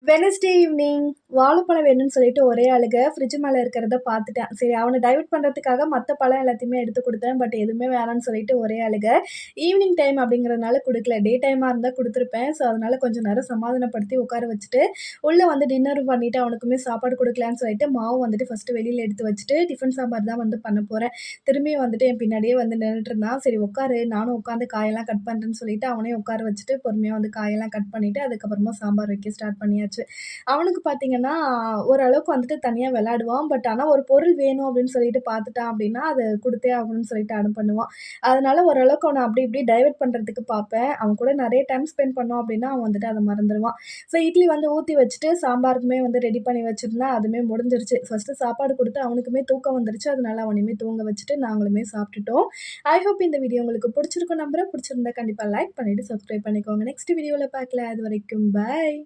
Wednesday evening வாழைப்பழம் வேணும்னு சொல்லிட்டு ஒரே அழுக ஃப்ரிட்ஜ் மேலே இருக்கிறத பார்த்துட்டேன். சரி அவனை டைவர்ட் பண்ணுறதுக்காக மற்ற பழம் எல்லாத்தையுமே எடுத்து கொடுத்தேன். பட் எதுவுமே வேணான்னு சொல்லிட்டு ஒரே அழுக. ஈவினிங் டைம் அப்படிங்கிறதுனால கொடுக்கல. டே டைமாக இருந்தால் கொடுத்துருப்பேன். ஸோ அதனால கொஞ்சம் நேரம் சமாதானப்படுத்தி உட்கார வச்சுட்டு உள்ளே வந்து டின்னர் பண்ணிவிட்டு அவனுக்குமே சாப்பாடு கொடுக்கலான்னு சொல்லிட்டு மாவு வந்துட்டு ஃபஸ்ட்டு வெளியில் எடுத்து வச்சுட்டு டிஃபன் சாம்பார் தான் வந்து பண்ண போகிறேன். திரும்பியும் வந்துட்டு என் பின்னாடியே வந்து நின்றுட்டு இருந்தான். சரி உட்காரு நானும் உட்காந்து காயெல்லாம் கட் பண்ணுறேன்னு சொல்லிட்டு அவனையும் உட்கார வச்சுட்டு பொறுமையாக வந்து காயெல்லாம் கட் பண்ணிவிட்டு அதுக்கப்புறமா சாம்பார் வைக்க ஸ்டார்ட் பண்ணியாச்சு. அவனுக்கு பார்த்தீங்கன்னா, ஓரளவுக்கு வந்துட்டு தனியா விளையாடுவான். பட் ஆனா ஒரு பொருள் வேணும் அப்படின்னு சொல்லிட்டு பார்த்துட்டான் அப்படின்னா, அத குடுத்தே ஆகணும்னு சொல்லிட்டு அடம் பண்ணுவான். அதனால ஓரளவுக்கு அவன அப்படி இப்படி டைவர்ட் பண்றதுக்கு பார்ப்பேன். அவன் கூட நெறைய டைம் ஸ்பெண்ட் பண்ணோம் அப்படின்னா, அவன் வந்துட்டு அத மறந்துருவான். ஸோ இட்லி வந்து ஊத்தி வச்சுட்டு, சாம்பாருக்குமே வந்து ரெடி பண்ணி வச்சிருந்தேன். அதுவுமே முடிஞ்சிருச்சு. ஃபர்ஸ்ட்டு சாப்பாடு குடுத்து அவனுக்குமே தூக்கம் வந்துருச்சு. அதனால அவனையுமே தூங்க வச்சுட்டு நாங்களுமே சாப்பிட்டுட்டோம். ஐ ஹோப் இந்த வீடியோ உங்களுக்கு புடிச்சிருக்கும் நம்புறேன். புடிச்சிருந்தா கண்டிப்பா லைக் பண்ணிட்டு, சப்ஸ்கிரைப் பண்ணிக்கோங்க. நெக்ஸ்ட் வீடியோல பார்க்கலாம். அதுவரைக்கும் பாய்.